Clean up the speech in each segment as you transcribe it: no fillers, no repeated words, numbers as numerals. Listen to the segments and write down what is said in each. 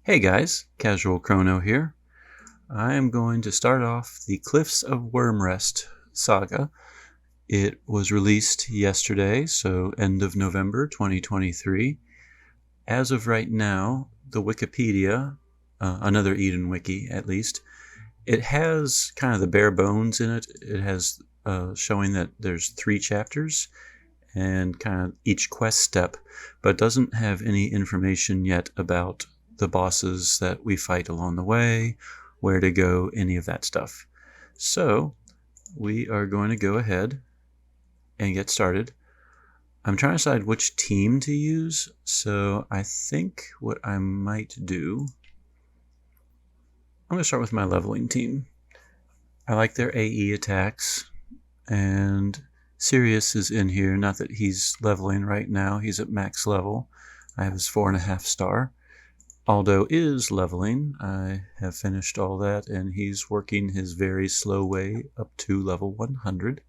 Hey guys, Casual Crono here. I am going to start off the Cliffs of Wyrmrest saga. It was released yesterday, so end of November 2023. As of right now, the Wikipedia, another Eden wiki at least, it has kind of the bare bones in it. It has showing that there's 3 chapters and kind of each quest step, but doesn't have any information yet about the bosses that we fight along the way, where to go, any of that stuff. So we are going to go ahead and get started. I'm trying to decide which team to use, so I think what I might do, I'm going to start with my leveling team. I like their AE attacks, and Sirius is in here. Not that he's leveling right now, he's at max level. I have his 4.5 star. Aldo is leveling. I have finished all that, and he's working his very slow way up to level 100.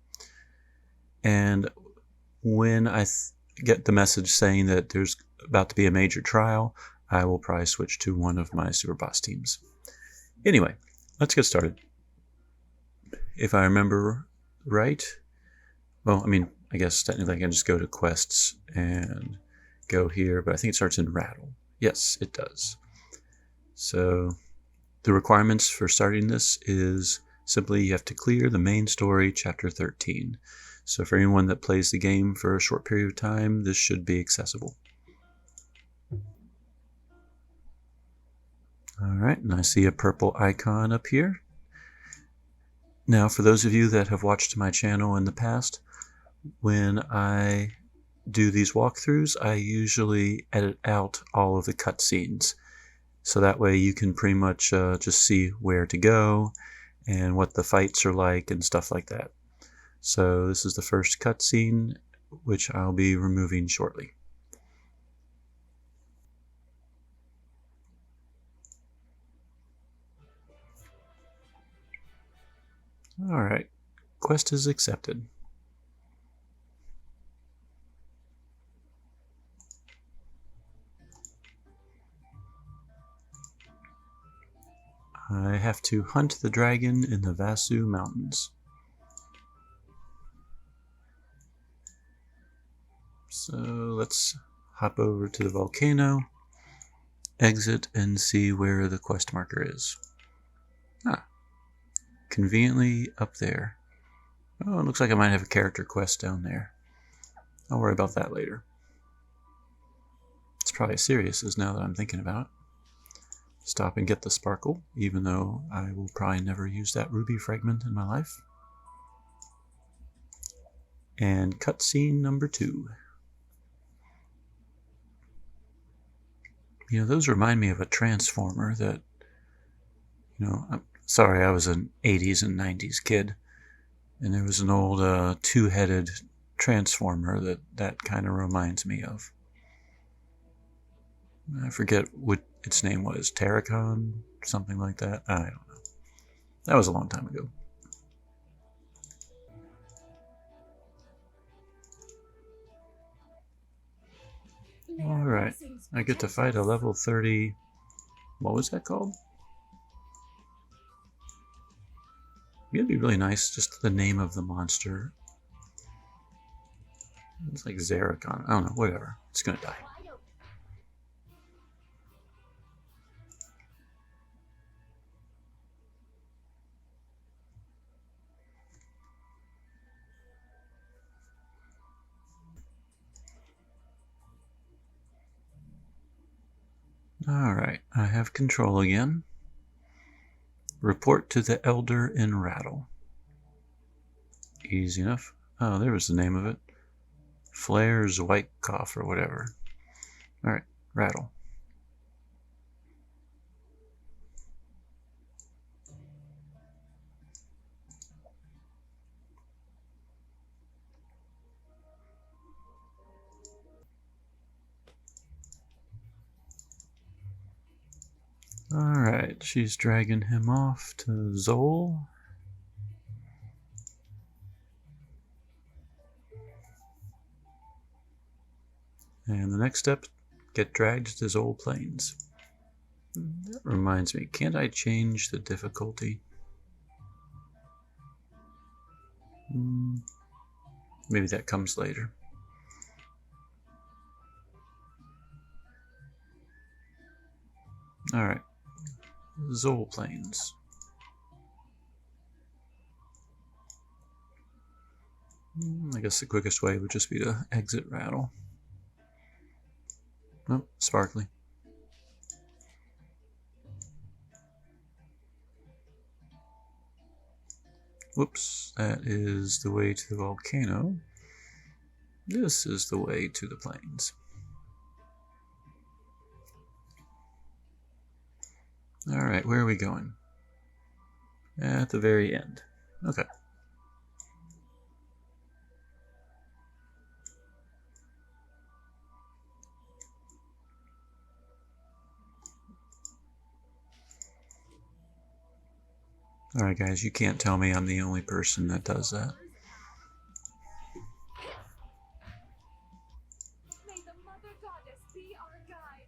And when I get the message saying that there's about to be a major trial, I will probably switch to one of my super boss teams. Anyway, let's get started. If I remember right, well, I guess technically I can just go to quests and go here, but I think it starts in Ratle. Yes, it does. So the requirements for starting this is simply you have to clear the main story, chapter 13. So for anyone that plays the game for a short period of time, this should be accessible. Alright, and I see a purple icon up here. Now, for those of you that have watched my channel in the past, when I do these walkthroughs, I usually edit out all of the cutscenes. So that way you can pretty much just see where to go and what the fights are like and stuff like that. So this is the first cutscene, which I'll be removing shortly. Alright, quest is accepted. I have to hunt the dragon in the Vasu mountains. So let's hop over to the volcano, exit, and see where the quest marker is. Conveniently up there. Oh, it looks like I might have a character quest down there. I'll worry about that later. It's probably Sirius's now that I'm thinking about it. Stop and get the sparkle, even though I will probably never use that ruby fragment in my life. And cutscene number 2. You know, those remind me of a transformer that, I'm sorry, I was an 80s and 90s kid, and there was an old two-headed transformer that kind of reminds me of. I forget what its name was, Terracon, something like that. I don't know. That was a long time ago. Alright, I get to fight a level 30... What was that called? It'd be really nice, just the name of the monster. It's like Zeracon. I don't know, whatever. It's gonna die. Alright, I have control again. Report to the Elder in Ratle. Easy enough. Oh, there was the name of it. Flair's White Cough or whatever. Alright, Ratle. Alright, she's dragging him off to Zol. And the next step, get dragged to Zol Plains. That reminds me, can't I change the difficulty? Maybe that comes later. Alright. Zol Plains. I guess the quickest way would just be to exit Ratle. Oh, sparkly. Whoops, that is the way to the volcano. This is the way to the plains. Alright, where are we going? At the very end. Okay. Alright guys, you can't tell me I'm the only person that does that. May the Mother Goddess be our guide.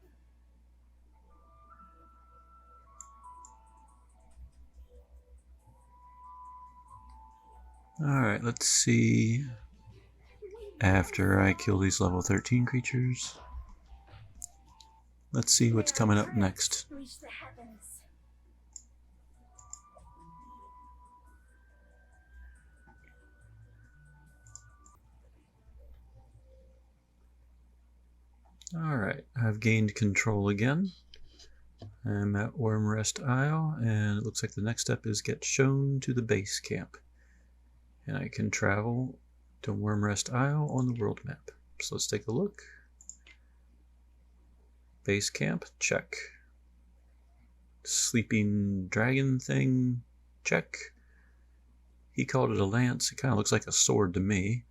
Alright, let's see. After I kill these level 13 creatures, let's see what's coming up next. Reach the heavens. Alright, I've gained control again. I'm at Wyrmrest Isle, and it looks like the next step is get shown to the base camp. And I can travel to Wyrmrest Isle on the world map. So let's take a look. Base camp, check. Sleeping dragon thing, check. He called it a lance. It kind of looks like a sword to me.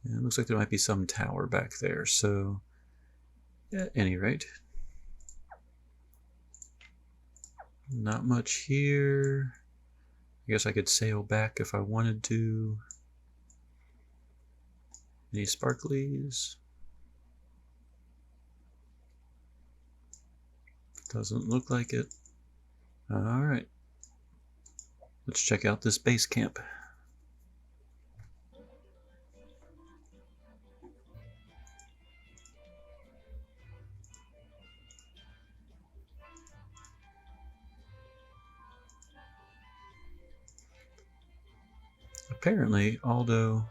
And it looks like there might be some tower back there, so at any rate, not much here. I guess I could sail back if I wanted to. Any sparklies? Doesn't look like it. Alright. Let's check out this base camp. Apparently, although,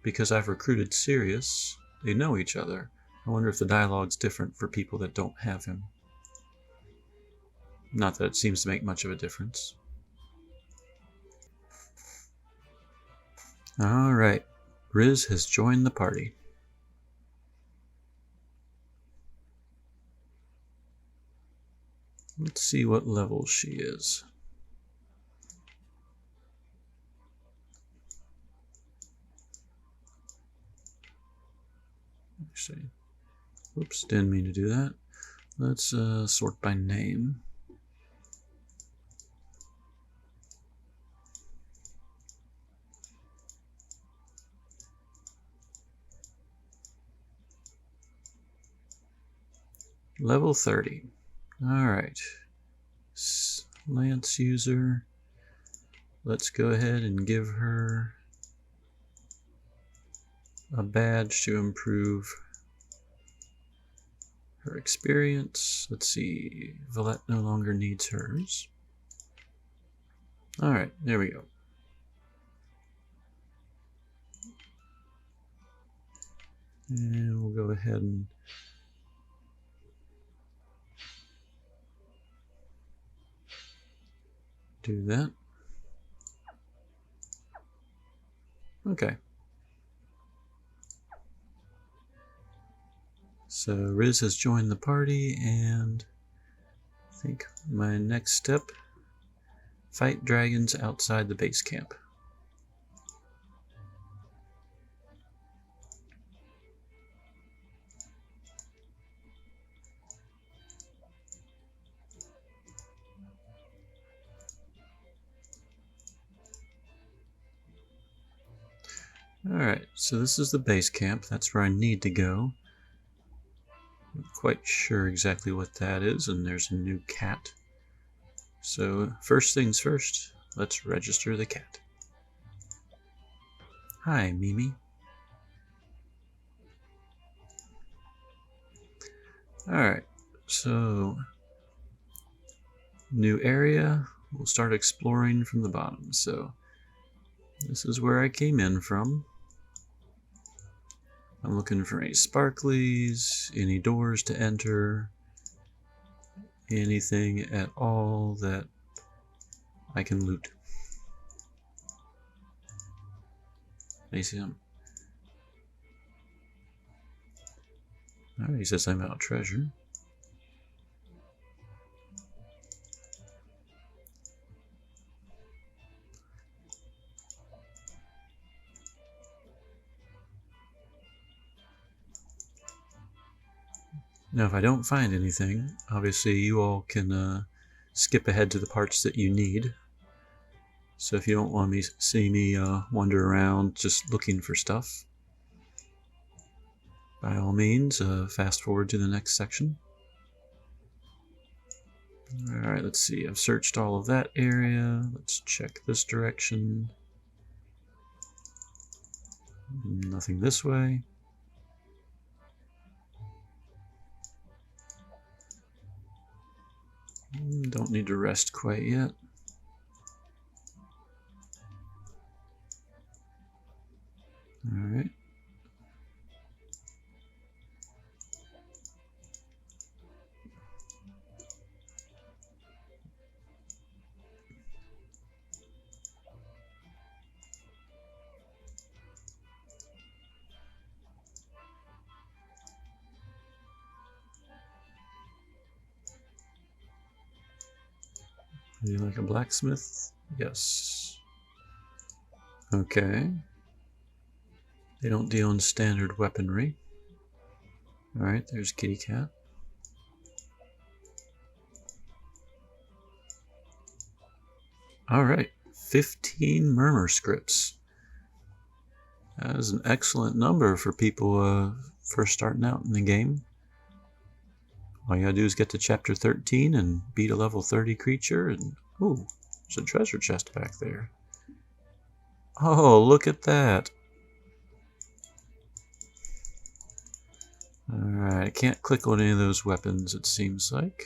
because I've recruited Sirius, they know each other. I wonder if the dialogue's different for people that don't have him. Not that it seems to make much of a difference. Alright, Riz has joined the party. Let's see what level she is. Actually, whoops, didn't mean to do that. Let's sort by name. Level 30. Alright. Lance user. Let's go ahead and give her a badge to improve her experience. Let's see. Valette no longer needs hers. Alright, there we go. And we'll go ahead and do that. Okay. So Riz has joined the party, and I think my next step, fight dragons outside the base camp. Alright, so this is the base camp. That's where I need to go. Not quite sure exactly what that is, and there's a new cat. So first things first, let's register the cat. Hi, Mimi. Alright, so new area. We'll start exploring from the bottom. So this is where I came in from. I'm looking for any sparklies, any doors to enter, anything at all that I can loot. I see him. Alright, he says I'm out of treasure. Now, if I don't find anything, obviously you all can skip ahead to the parts that you need. So if you don't want to see me wander around just looking for stuff, by all means, fast forward to the next section. Alright, let's see. I've searched all of that area. Let's check this direction. Nothing this way. Don't need to rest quite yet. Alright. Are you like a blacksmith? Yes. Okay. They don't deal in standard weaponry. Alright, there's Kitty Cat. Alright, 15 murmur scripts. That is an excellent number for people first starting out in the game. All you gotta do is get to chapter 13 and beat a level 30 creature, and ooh, there's a treasure chest back there. Oh, look at that. Alright, I can't click on any of those weapons, it seems like.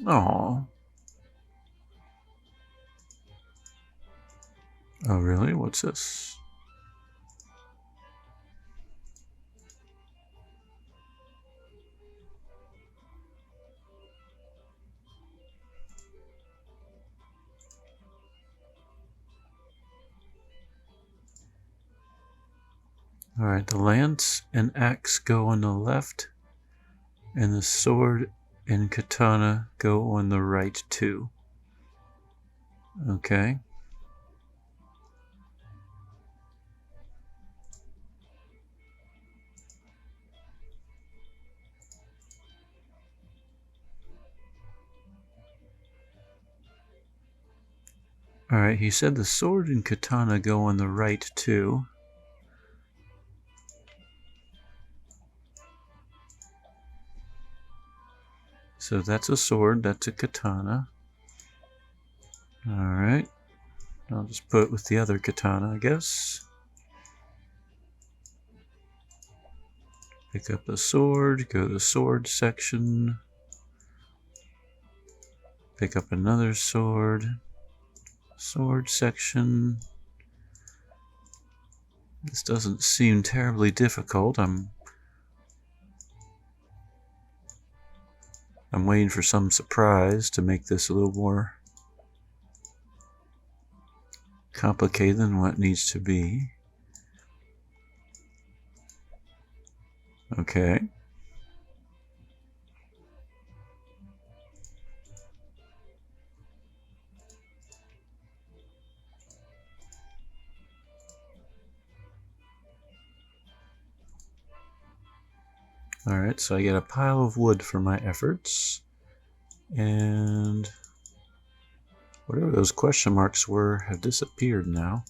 Oh. Oh, really? What's this? Alright, the lance and axe go on the left, and the sword and katana go on the right too. Okay. Alright, he said the sword and katana go on the right too. So that's a sword, that's a katana. Alright. I'll just put it with the other katana, I guess. Pick up the sword, go to the sword section. Pick up another sword. Sword section. This doesn't seem terribly difficult. I'm waiting for some surprise to make this a little more complicated than what it needs to be. Okay. Alright, so I get a pile of wood for my efforts. And Whatever those question marks were have disappeared now.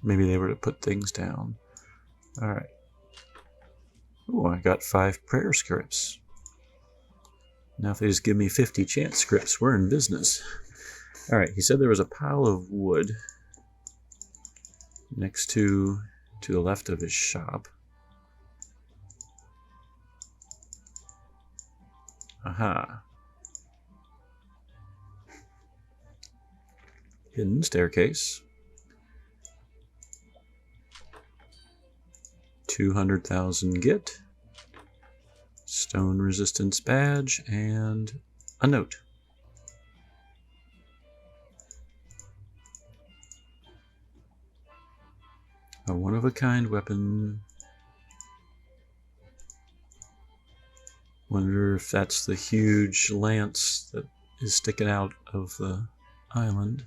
Maybe they were to put things down. Alright. Oh, I got 5 prayer scripts. Now if they just give me 50 chant scripts, we're in business. Alright, he said there was a pile of wood next to the left of his shop. Aha. Hidden staircase. 200,000 git. Stone resistance badge and a note. A one-of-a-kind weapon. Wonder if that's the huge lance that is sticking out of the island.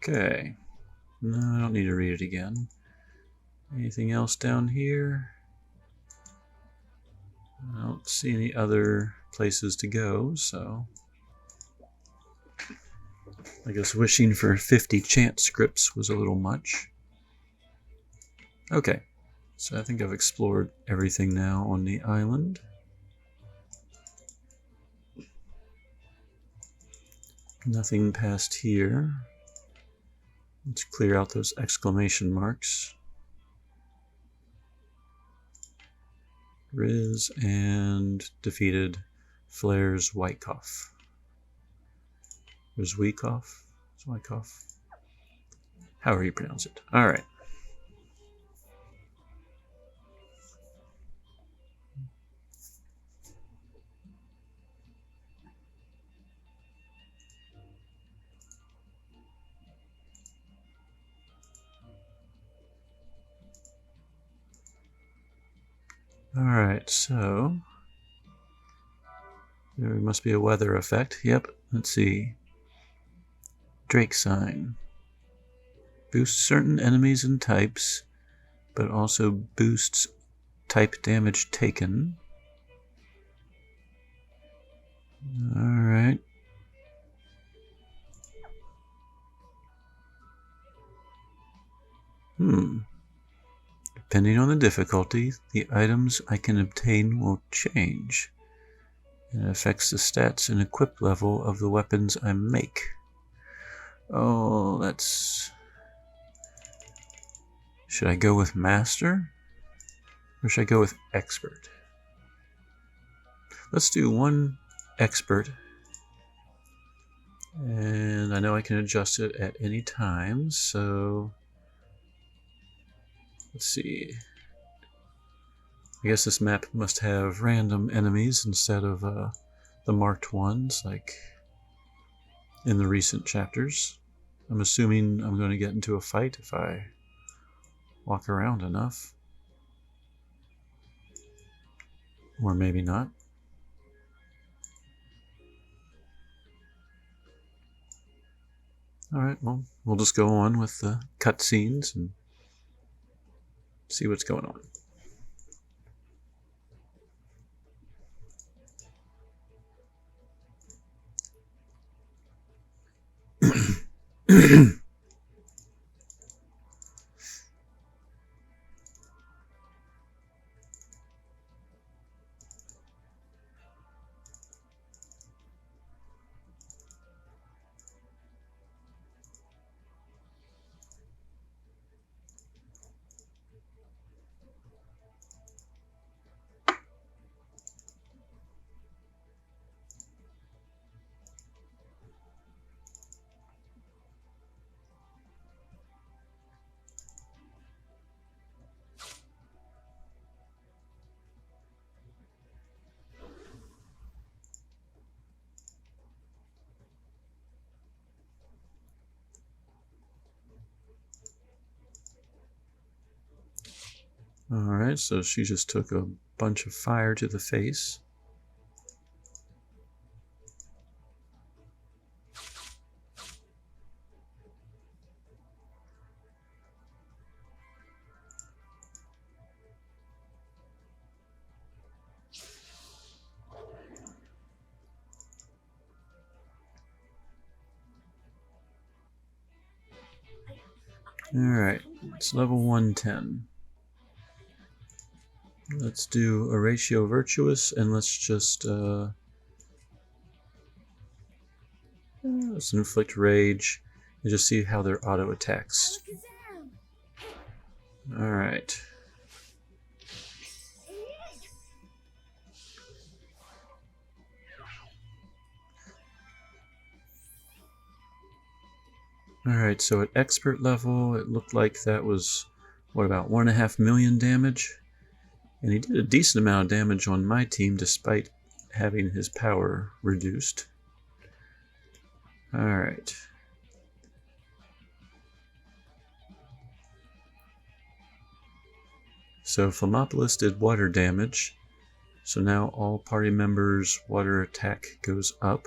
Okay. No, I don't need to read it again. Anything else down here? I don't see any other places to go, so I guess wishing for 50 chant scripts was a little much. Okay, so I think I've explored everything now on the island. Nothing past here. Let's clear out those exclamation marks. Riz and defeated Flair's Wyckoff. There's Wyckoff? It's Wyckoff. However you pronounce it. Alright. Alright, so there must be a weather effect. Yep, let's see. Drake sign. Boosts certain enemies and types, but also boosts type damage taken. Alright. Depending on the difficulty, the items I can obtain will change. It affects the stats and equip level of the weapons I make. Oh, that's... Should I go with Master? Or should I go with Expert? Let's do one Expert. And I know I can adjust it at any time, so... Let's see. I guess this map must have random enemies instead of the marked ones, like in the recent chapters. I'm assuming I'm going to get into a fight if I walk around enough. Or maybe not. Alright, well, we'll just go on with the cutscenes and see what's going on. Alright, so she just took a bunch of fire to the face. Alright, it's level 110. Let's do a ratio virtuous, and let's just let's inflict rage and just see how their auto attacks. Alright. Alright, so at expert level, it looked like that was, what, about 1.5 million damage? And he did a decent amount of damage on my team despite having his power reduced. Alright. So Flammopolis did water damage. So now all party members' water attack goes up.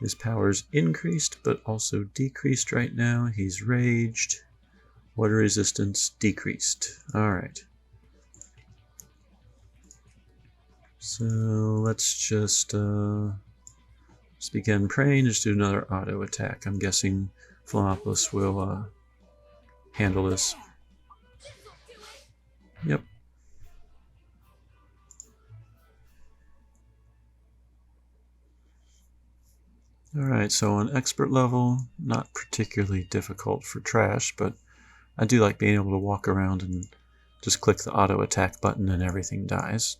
His power's increased, but also decreased right now. He's raged. Water resistance decreased. Alright. So let's just begin praying. Just do another auto attack. I'm guessing Flammopolis will handle this. Yep. Alright, so on expert level, not particularly difficult for trash, but I do like being able to walk around and just click the auto attack button and everything dies.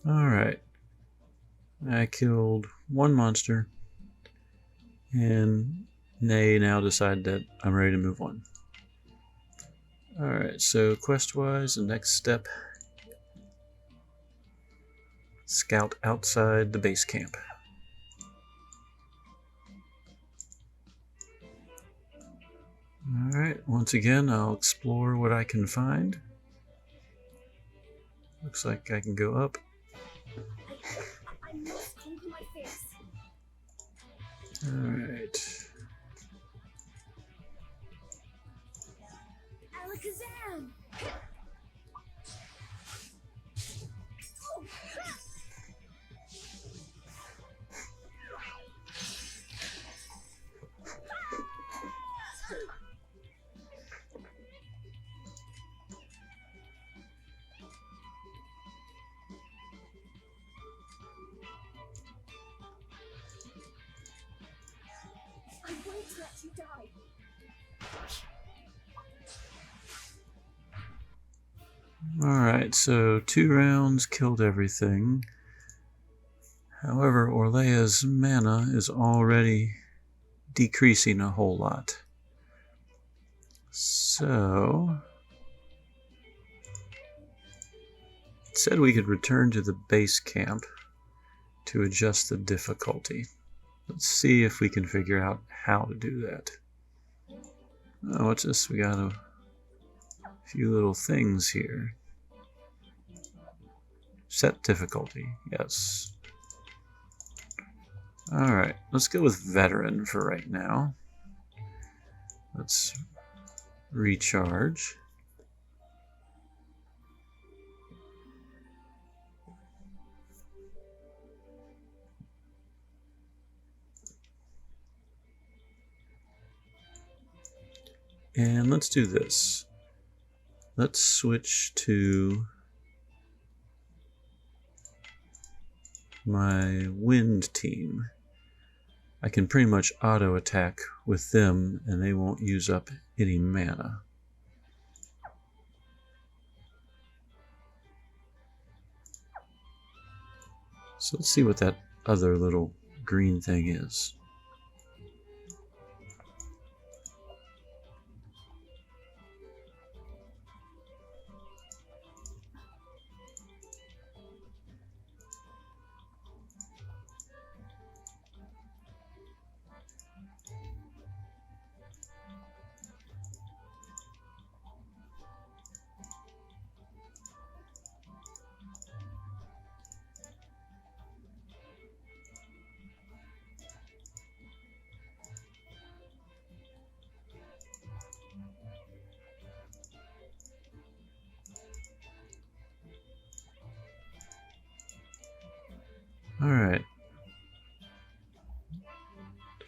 Alright, I killed one monster, and Nay now decided that I'm ready to move on. Alright, so quest-wise, the next step, scout outside the base camp. Alright, once again, I'll explore what I can find. Looks like I can go up. I must conquer my fears. Alright. Alakazam! I won't let you die. Alright, so 2 rounds killed everything. However, Orlea's mana is already decreasing a whole lot. So it said we could return to the base camp to adjust the difficulty. Let's see if we can figure out how to do that. Oh, what's this? We got a few little things here. Set difficulty, yes. Alright, let's go with veteran for right now. Let's recharge. And let's do this. Let's switch to my wind team. I can pretty much auto attack with them and they won't use up any mana. So let's see what that other little green thing is. Alright.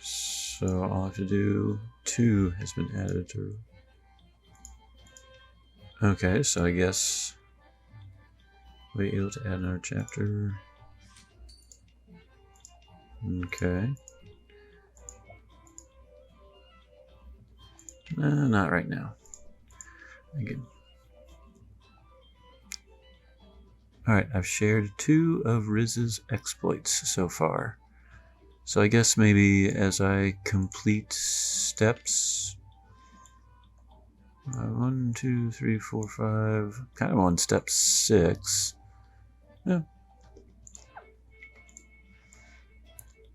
So I'll have to do 2 has been added to. Okay, so I guess we'll be able to add another chapter. Okay. Not right now. Again. Alright, I've shared 2 of Riz's exploits so far. So I guess maybe as I complete steps 1, 2, 3, 4, 5, kind of on step 6. Yeah.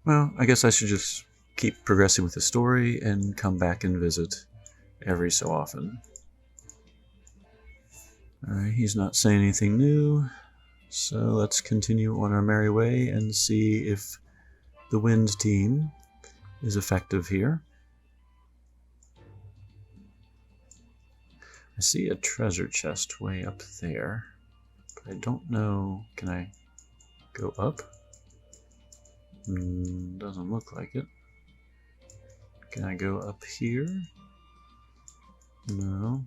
Well, I guess I should just keep progressing with the story and come back and visit every so often. Alright, he's not saying anything new, so let's continue on our merry way and see if the wind team is effective here. I see a treasure chest way up there, but I don't know. Can I go up? Doesn't look like it. Can I go up here? No.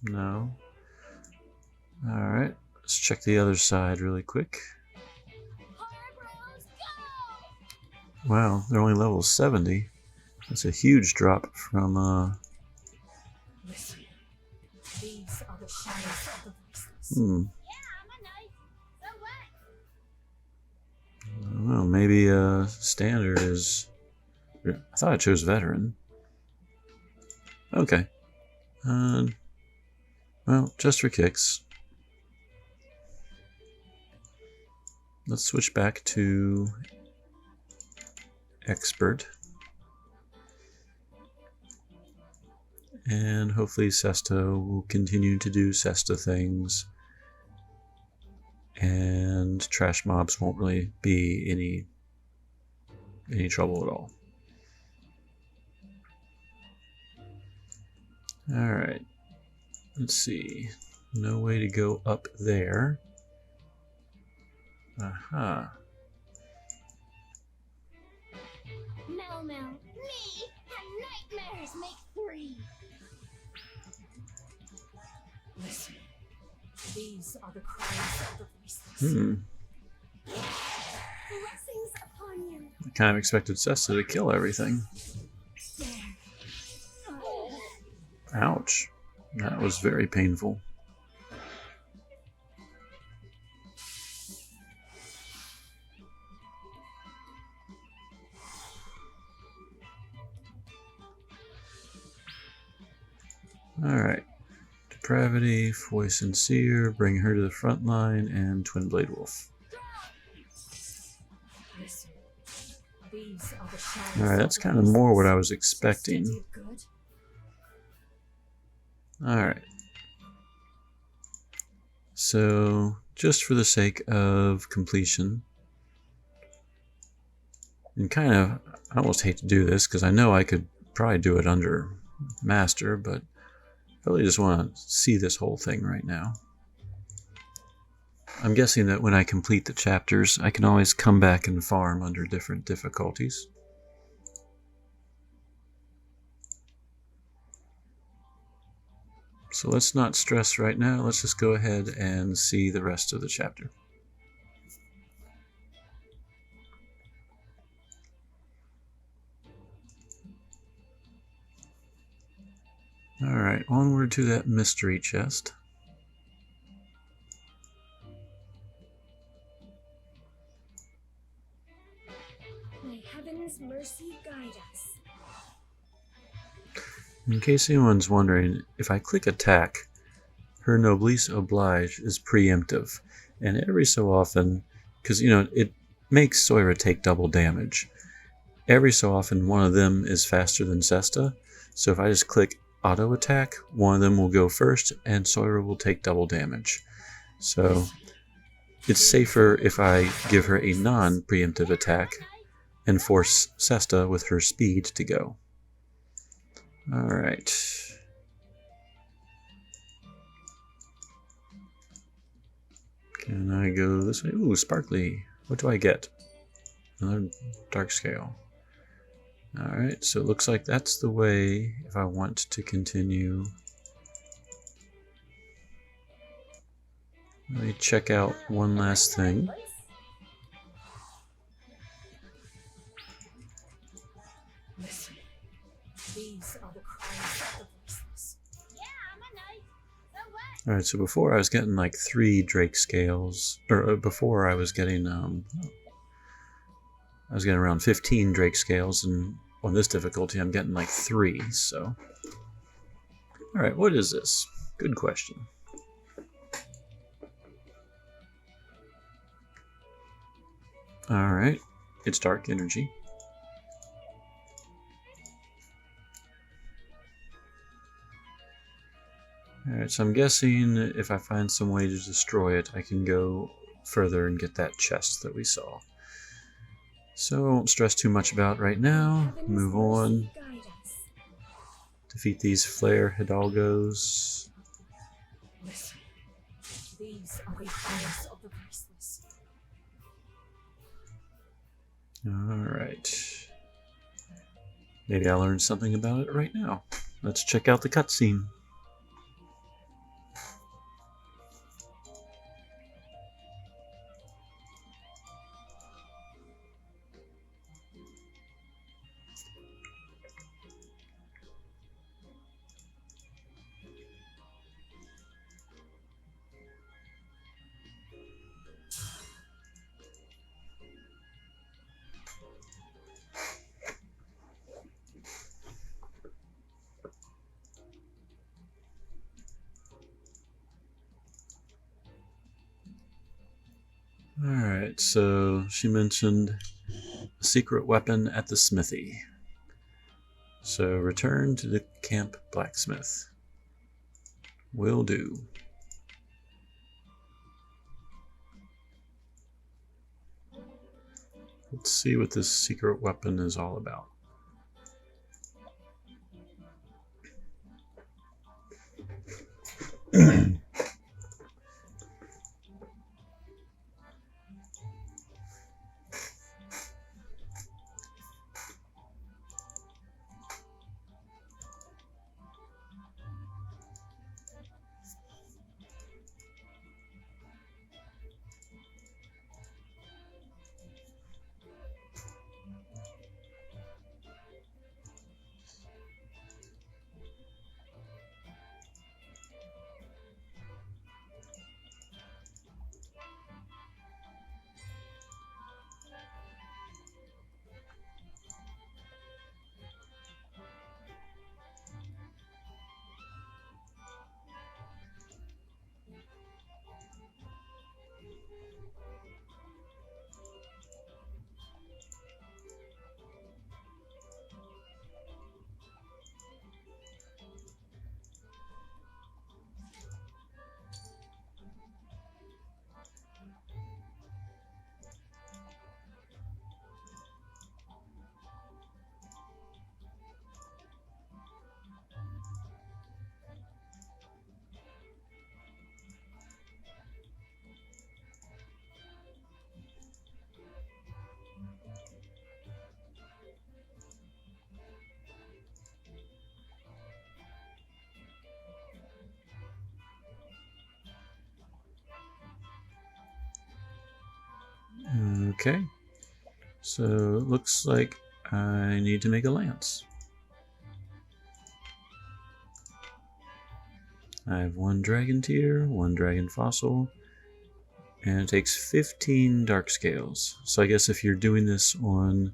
No. Alright, let's check the other side really quick. Wow, they're only level 70. That's a huge drop from, Listen, these are the cries of the voiceless. I don't know, maybe standard is... I thought I chose veteran. Okay. Well, just for kicks. Let's switch back to expert. And hopefully Sesta will continue to do Sesta things. And trash mobs won't really be any trouble at all. Alright. Let's see. No way to go up there. Aha. Mel, me and nightmares make 3. Listen, these are the cries of the voiceless. Blessings upon you. I kind of expected Sesta to kill everything. Ouch. That was very painful. Alright. Depravity, Foy Sincere, bring her to the front line, and Twin Blade Wolf. Alright, that's kind of more what I was expecting. Alright. So, just for the sake of completion, and kind of, I almost hate to do this because I know I could probably do it under Master, but I really just want to see this whole thing right now. I'm guessing that when I complete the chapters, I can always come back and farm under different difficulties. So let's not stress right now, let's just go ahead and see the rest of the chapter. Alright, onward to that mystery chest. May heaven's mercy guide us. In case anyone's wondering, if I click attack, her Noblesse Oblige is preemptive. And every so often, because it makes Soira take double damage. Every so often one of them is faster than Sesta. So if I just click auto attack, one of them will go first and Soira will take double damage. So it's safer if I give her a non-preemptive attack and force Sesta with her speed to go. Alright. Can I go this way? Ooh, sparkly. What do I get? Another dark scale. Alright, so it looks like that's the way if I want to continue. Let me check out one last thing. Listen, these are the cries of the voiceless. Alright, so before I was getting like 3 Drake scales, or before I was getting around 15 Drake scales, and on this difficulty I'm getting like 3, so. Alright, what is this? Good question. Alright, it's dark energy. Alright, so I'm guessing if I find some way to destroy it, I can go further and get that chest that we saw. So I won't stress too much about right now. Move on. Defeat these flare hidalgos. Listen, these are the cries of the voiceless. Alright. Maybe I learned something about it right now. Let's check out the cutscene. Alright, so she mentioned a secret weapon at the smithy. So return to the camp blacksmith. Will do. Let's see what this secret weapon is all about. Okay, so it looks like I need to make a lance. I have 1 dragon tear, 1 dragon fossil, and it takes 15 dark scales. So I guess if you're doing this on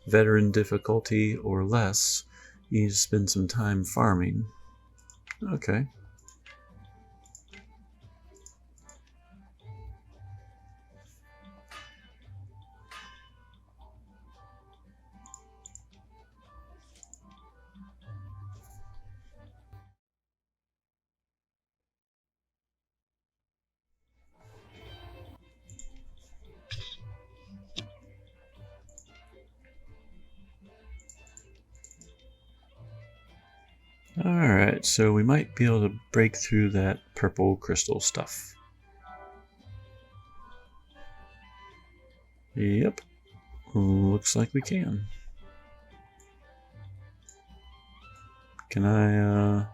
veteran difficulty or less, you need to spend some time farming. Okay. Alright, so we might be able to break through that purple crystal stuff. Yep. Looks like we can. Can I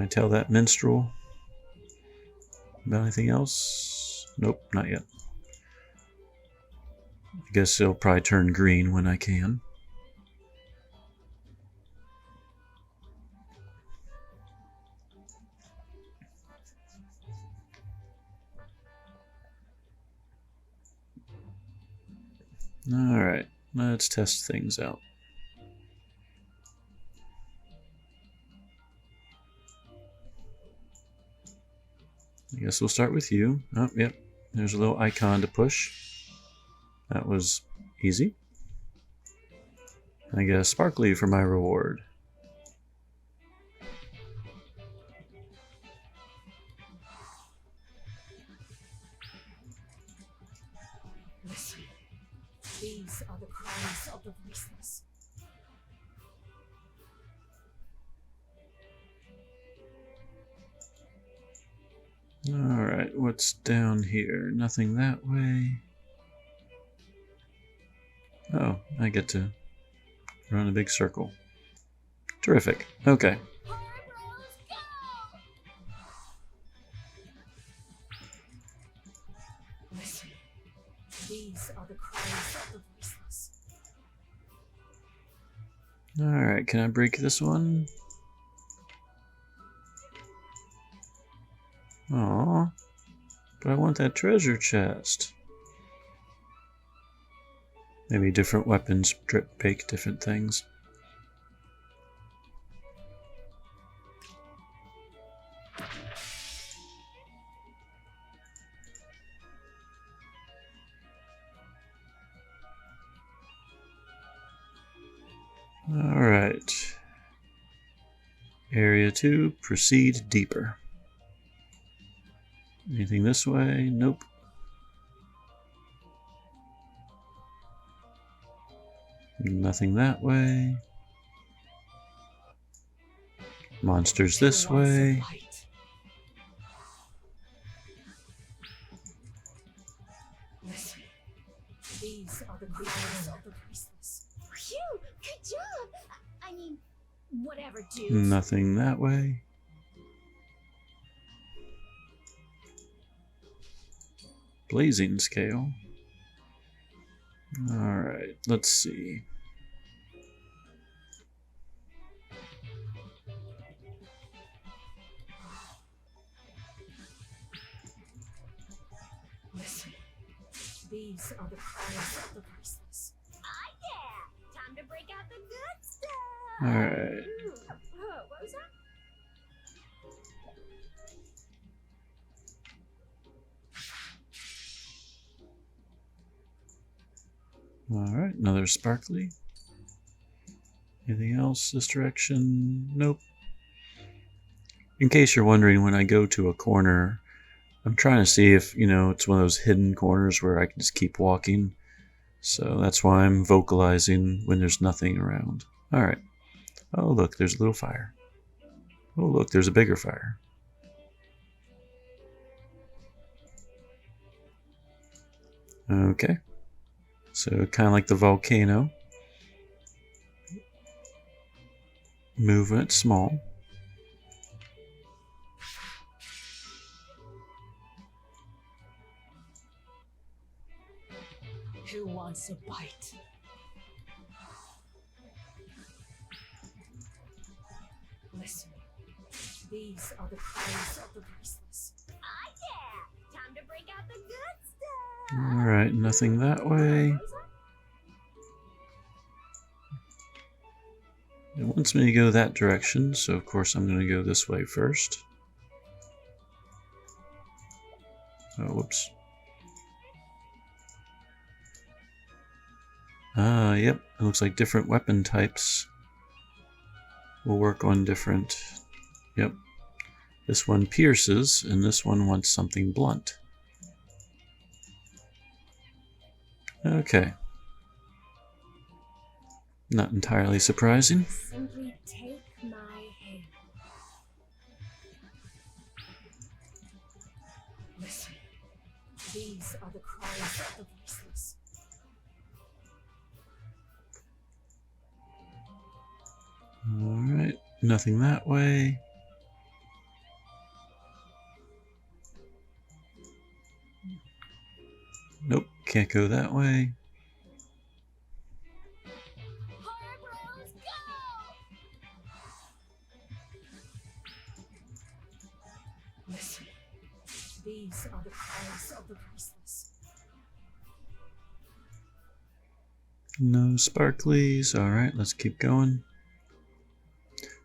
tell that minstrel about anything else? Nope, not yet. I guess it'll probably turn green when I can. Alright, let's test things out. I guess we'll start with you. Oh, yep. There's a little icon to push. That was easy. I get a sparkly for my reward. Listen, these are the cries of the voiceless. Alright, what's down here? Nothing that way. Oh, I get to run a big circle. Terrific. Okay. Listen, these are the cries of the voiceless. Alright, can I break this one? Aw, but I want that treasure chest. Maybe different weapons bake different things. Alright. Area 2, proceed deeper. Anything this way? Nope. Nothing that way. Monsters this way. Listen, these are the cries of the voiceless. Phew! Good job! I mean, whatever, dude. Nothing that way. Blazing scale. Alright, let's see. Listen, these are the cries of the voiceless. Ah, yeah! Time to break out the good stuff! Alright. What was that? Alright, another sparkly. Anything else this direction? Nope. In case you're wondering, when I go to a corner, I'm trying to see if, it's one of those hidden corners where I can just keep walking. So that's why I'm vocalizing when there's nothing around. Alright. Oh, look, there's a little fire. Oh, look, there's a bigger fire. Okay. So kind of like the volcano. Movement small. Who wants a bite? Listen, these are the cries of the voiceless. Ah, yeah! Time to break out the good stuff! Alright, nothing that way. It wants me to go that direction, so of course I'm going to go this way first. Oh, whoops. Yep, it looks like different weapon types will work on different... Yep. This one pierces, and this one wants something blunt. Okay. Not entirely surprising. Simply take my hand. Listen, these are the cries of the voiceless. Nothing that way. Nope, can't go that way. Bros, go! Listen, these are the cries of the priestless. No sparklies. Alright, let's keep going.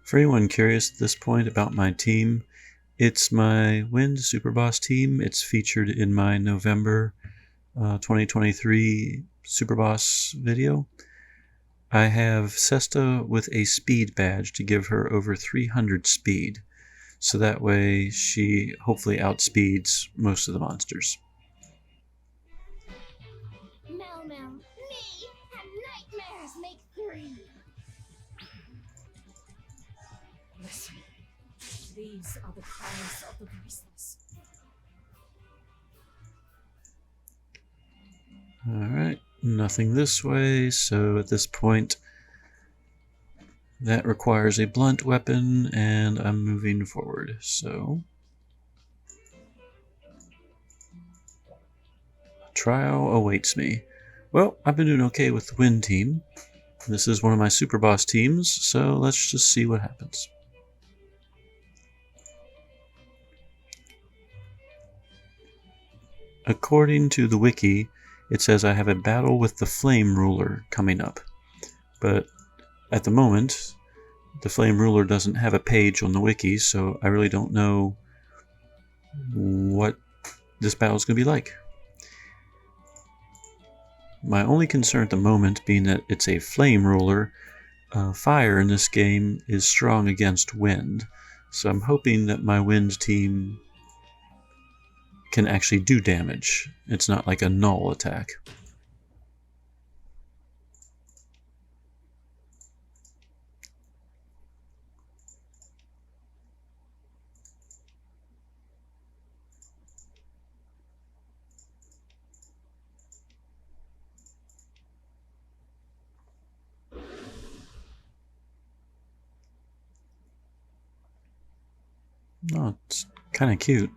For anyone curious at this point about my team, it's my Wind Super Boss team. It's featured in my November 2023 Super Boss video. I have Sesta with a speed badge to give her over 300 speed, so that way she hopefully outspeeds most of the monsters. Mel, me and nightmares make three. Listen, these are the cries of the priestless. Alright, nothing this way, so at this point that requires a blunt weapon, and I'm moving forward, so a trial awaits me. Well, I've been doing okay with the Wind team. This is one of my Super Boss teams, so let's just see what happens. According to the wiki, it says I have a battle with the Flame Ruler coming up, but at the moment the Flame Ruler doesn't have a page on the wiki, so I really don't know what this battle is going to be like. My only concern at the moment being that it's a Flame Ruler, fire in this game is strong against wind, so I'm hoping that my Wind team can actually do damage. It's not like a null attack. Oh, it's kind of cute.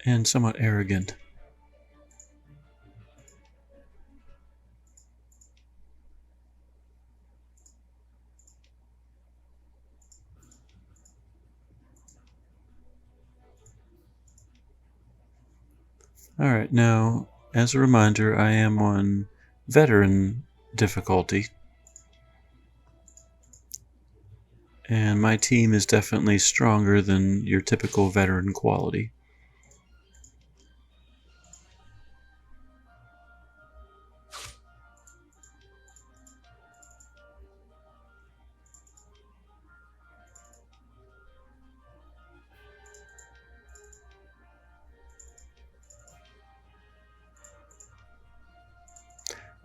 And somewhat arrogant. Alright, now, as a reminder, I am on Veteran difficulty. And my team is definitely stronger than your typical Veteran quality.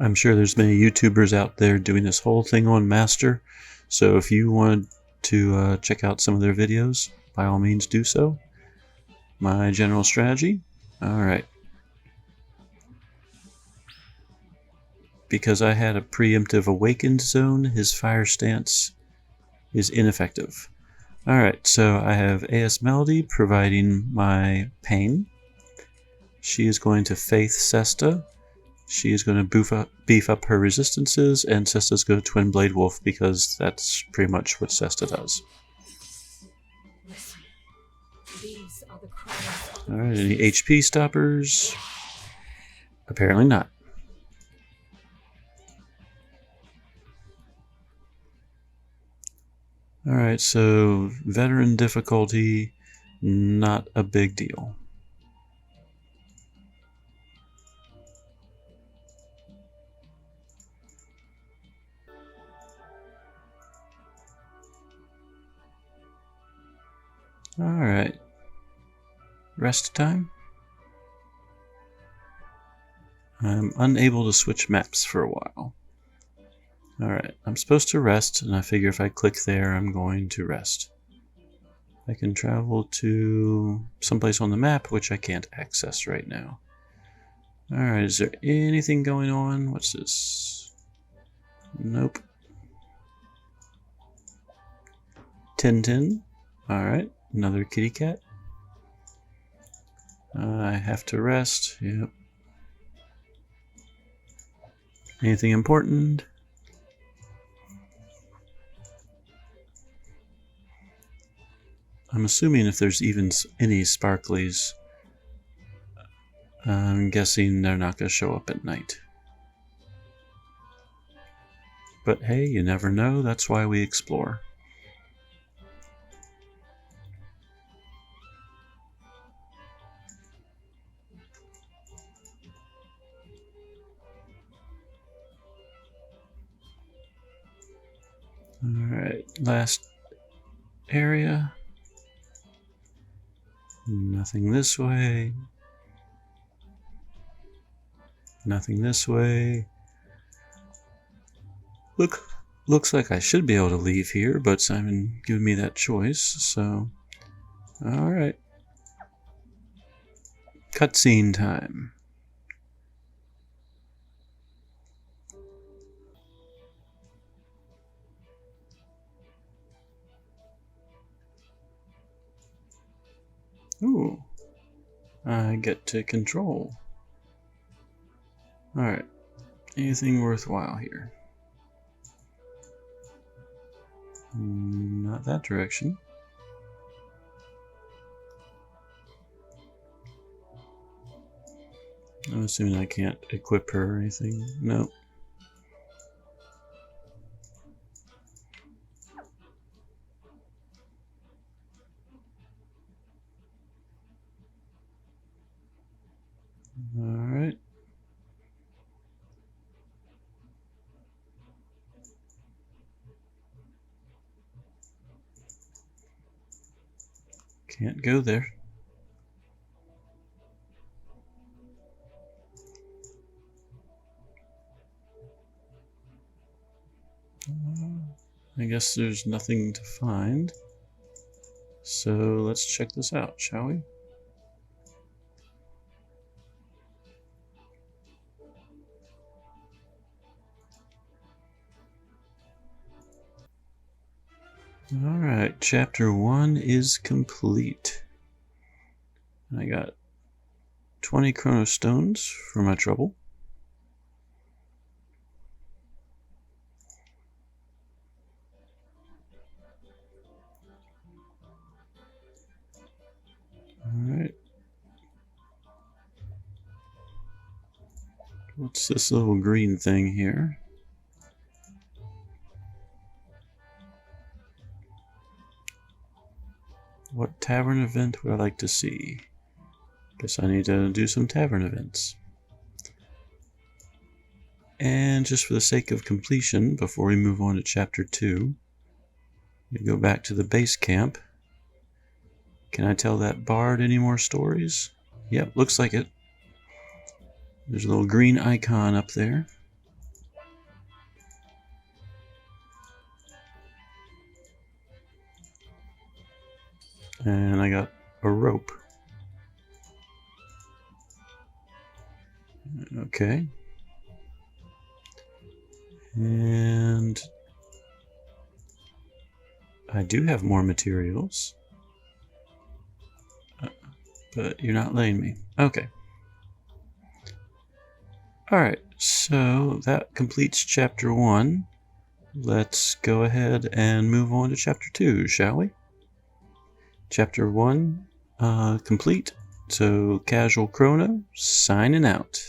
I'm sure there's many YouTubers out there doing this whole thing on Master, so if you want to check out some of their videos, by all means do so. My general strategy? Alright. Because I had a preemptive awakened zone, his fire stance is ineffective. Alright, so I have AS Melody providing my pain. She is going to Faith Sesta. She is going to beef up her resistances, and Sesta's going to Twin Blade Wolf because that's pretty much what Sesta does. Alright, any HP stoppers? Apparently not. Alright, so Veteran difficulty, not a big deal. Alright. Rest time. I'm unable to switch maps for a while. Alright, I'm supposed to rest, and I figure if I click there, I'm going to rest. I can travel to someplace on the map, which I can't access right now. Alright, is there anything going on? What's this? Nope. Tintin. Alright, another kitty cat. I have to rest. Yep. Anything important? I'm assuming if there's even any sparklies, I'm guessing they're not going to show up at night. But hey, you never know, that's why we explore. Alright, last area. Nothing this way. Nothing this way. Looks like I should be able to leave here, but Simon gave me that choice, so... Alright. Cutscene time. Ooh. I get to control. Alright. Anything worthwhile here? Not that direction. I'm assuming I can't equip her or anything. Nope. Alright. Can't go there. I guess there's nothing to find. So let's check this out, shall we? Alright, chapter 1 is complete. I got 20 Crono stones for my trouble. Alright. What's this little green thing here? What tavern event would I like to see? Guess I need to do some tavern events. And just for the sake of completion, before we move on to chapter 2, we go back to the base camp. Can I tell that bard any more stories? Yep, looks like it. There's a little green icon up there. And I got a rope. Okay. And I do have more materials. But you're not letting me. Okay. Alright, so that completes chapter 1. Let's go ahead and move on to chapter 2, shall we? Chapter 1 complete. So Casual Crono signing out.